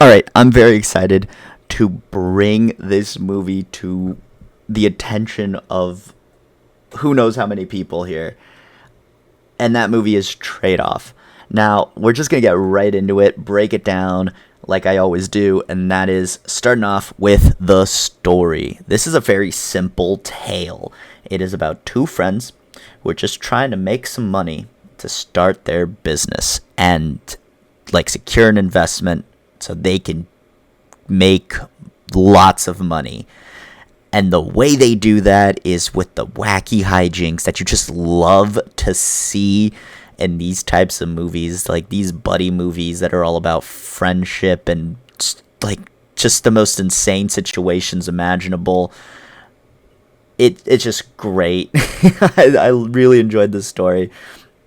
All right, I'm very excited to bring this movie to the attention of who knows how many people here. And that movie is Trade Off. Now, we're just going to get right into it, break it down like I always do, and that is starting off with the story. This is a very simple tale. It is about two friends who are just trying to make some money to start their business and secure an investment so they can make lots of money. And the way they do that is with the wacky hijinks that you just love to see in these types of movies, like these buddy movies that are all about friendship and just the most insane situations imaginable. It's just great. I really enjoyed this story.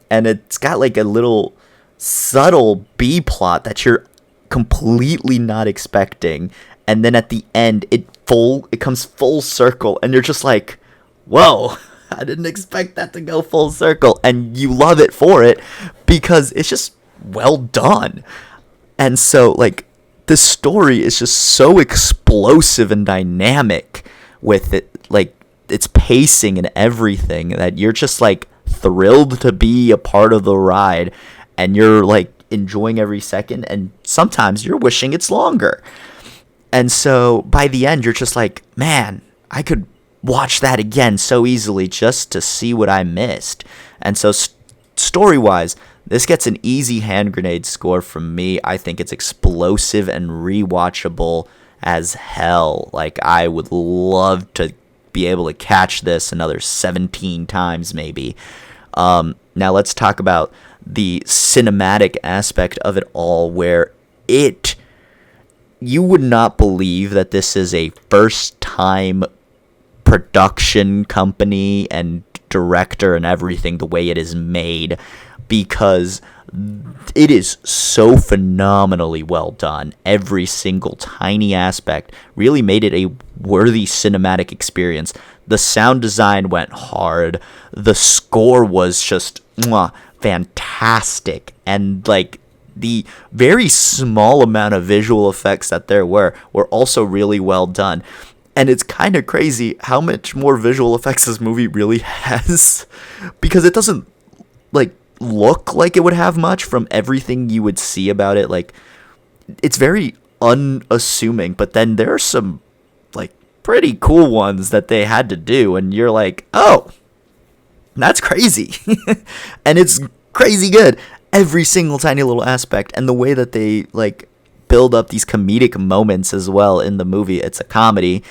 And it's got a little subtle B plot that you're completely not expecting, and then at the end it comes full circle and you're just like, whoa, I didn't expect that to go full circle, and you love it for it because it's just well done. And so the story is just so explosive and dynamic with it, its pacing and everything, that you're just thrilled to be a part of the ride, and you're enjoying every second, and sometimes you're wishing it's longer. And so by the end, you're just like, man, I could watch that again so easily just to see what I missed. And so story-wise, this gets an easy hand grenade score from me. I think it's explosive and rewatchable as hell. I would love to be able to catch this another 17 times maybe. Now let's talk about the cinematic aspect of it all, where you would not believe that this is a first-time production company and director and everything, the way it is made, because it is so phenomenally well done. Every single tiny aspect really made it a worthy cinematic experience. The sound design went hard. The score was just fantastic. And the very small amount of visual effects that there were also really well done. And it's kind of crazy how much more visual effects this movie really has, because it doesn't look like it would have much from everything you would see about it. It's very unassuming, but then there are some pretty cool ones that they had to do, and you're like, oh, that's crazy. And it's crazy good. Every single tiny little aspect, and the way that they build up these comedic moments as well in the movie. It's a comedy.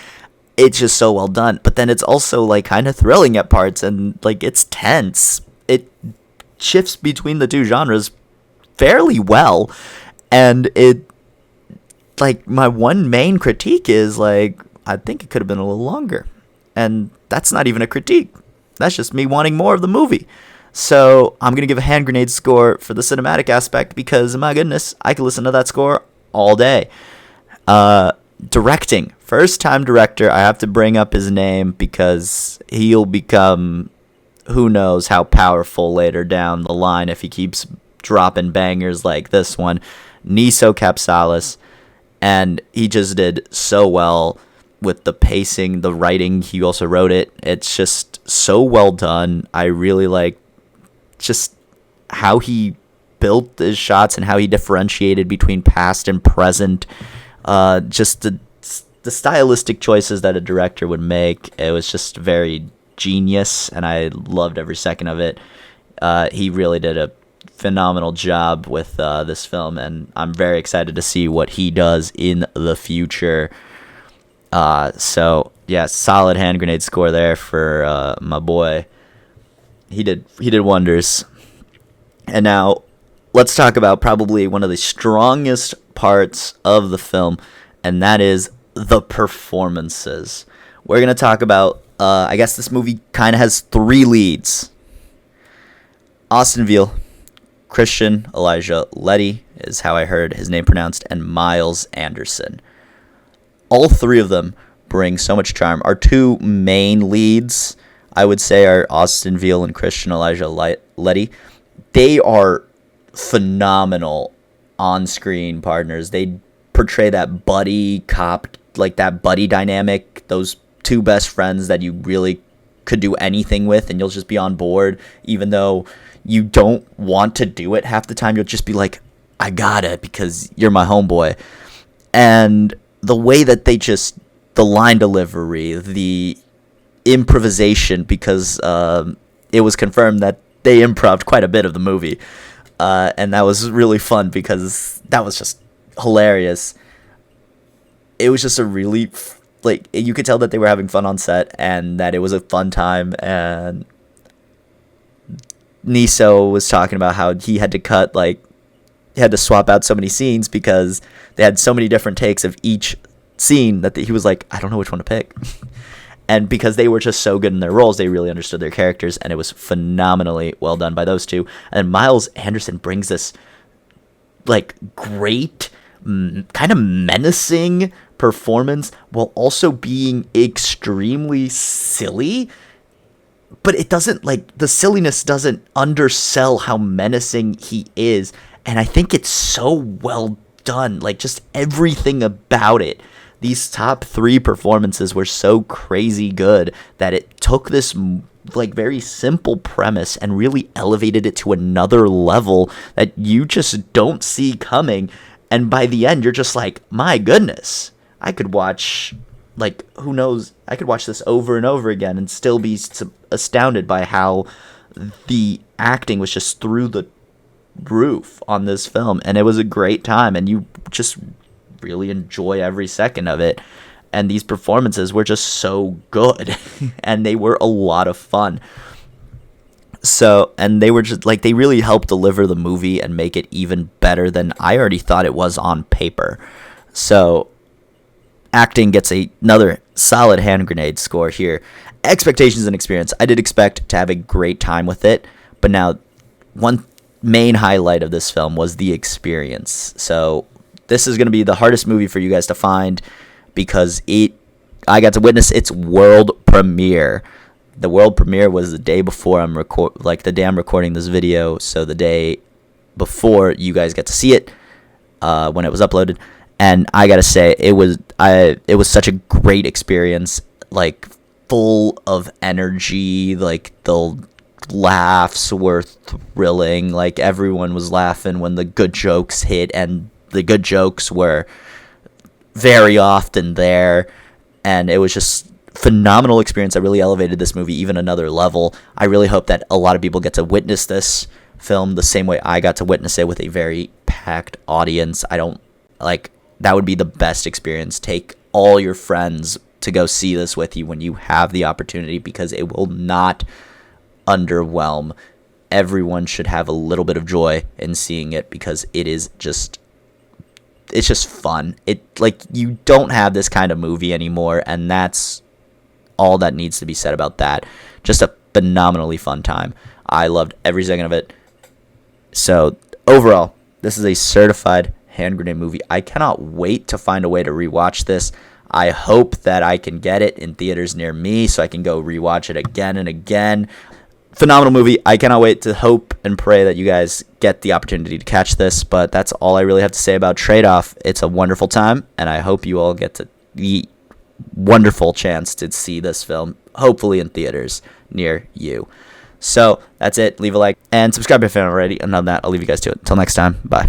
It's just so well done. But then it's also kind of thrilling at parts, and it's tense. It shifts between the two genres fairly well. And it my one main critique is I think it could have been a little longer. And that's not even a critique. That's just me wanting more of the movie. So I'm going to give a hand grenade score for the cinematic aspect because, my goodness, I could listen to that score all day. Directing. First-time director. I have to bring up his name because he'll become who knows how powerful later down the line if he keeps dropping bangers like this one. Niso Kapsalis. And he just did so well with the pacing, the writing. He also wrote it. It's just so well done. I really just how he built his shots and how he differentiated between past and present. Just the stylistic choices that a director would make. It was just very genius, and I loved every second of it. He really did a phenomenal job with this film, and I'm very excited to see what he does in the future. So yeah, solid hand grenade score there for my boy. He did wonders. And now let's talk about probably one of the strongest parts of the film, and that is the performances. We're going to talk about, I guess this movie kind of has three leads. Austin Veal, Christian Elijah Letty is how I heard his name pronounced, and Miles Anderson. All three of them bring so much charm. Our two main leads, I would say, are Austin Veal and Christian Elijah Letty. They are phenomenal on-screen partners. They portray that buddy cop, like that buddy dynamic, those two best friends that you really could do anything with and you'll just be on board, even though you don't want to do it half the time. You'll just be like, I got it because you're my homeboy. And the way that the line delivery, the improvisation, because it was confirmed that they improv'd quite a bit of the movie. And that was really fun because that was just hilarious. It was just a really, like, you could tell that they were having fun on set and that it was a fun time. And Niso was talking about how he had to swap out so many scenes because they had so many different takes of each scene that he was like, I don't know which one to pick. And because they were just so good in their roles, they really understood their characters, and it was phenomenally well done by those two. And Miles Anderson brings this, like, great, kind of menacing performance while also being extremely silly. But it doesn't, like, the silliness doesn't undersell how menacing he is. And I think it's so well done. Like, just everything about it. These top three performances were so crazy good that it took this, like, very simple premise and really elevated it to another level that you just don't see coming. And by the end, you're just like, my goodness, I could watch, like, who knows, I could watch this over and over again and still be astounded by how the acting was just through the roof on this film. And it was a great time, and you just really enjoy every second of it. And these performances were just so good and they were a lot of fun. So, and they were just like, they really helped deliver the movie and make it even better than I already thought it was on paper. So acting gets another solid hand grenade score here. Expectations and experience. I did expect to have a great time with it, but now one main highlight of this film was the experience. So this is going to be the hardest movie for you guys to find because I got to witness its world premiere. The world premiere was the day before the day I'm recording this video, so the day before you guys get to see it when it was uploaded. And I gotta say, it was such a great experience, like full of energy. Like the laughs were thrilling. Like everyone was laughing when the good jokes hit, and the good jokes were very often there, and it was just phenomenal experience that really elevated this movie even another level. I really hope that a lot of people get to witness this film the same way I got to witness it, with a very packed audience. That would be the best experience. Take all your friends to go see this with you when you have the opportunity, because it will not underwhelm. Everyone should have a little bit of joy in seeing it because it's just fun. You don't have this kind of movie anymore, and that's all that needs to be said about that. Just a phenomenally fun time. I loved every second of it. So overall, this is a certified hand grenade movie. I cannot wait to find a way to rewatch this. I hope that I can get it in theaters near me so I can go rewatch it again and again. Phenomenal movie. I cannot wait to hope and pray that you guys get the opportunity to catch this, but that's all I really have to say about Trade Off. It's a wonderful time, and I hope you all get the wonderful chance to see this film, hopefully in theaters near you. So that's it. Leave a like and subscribe if you haven't already. And on that, I'll leave you guys to it. Until next time, bye.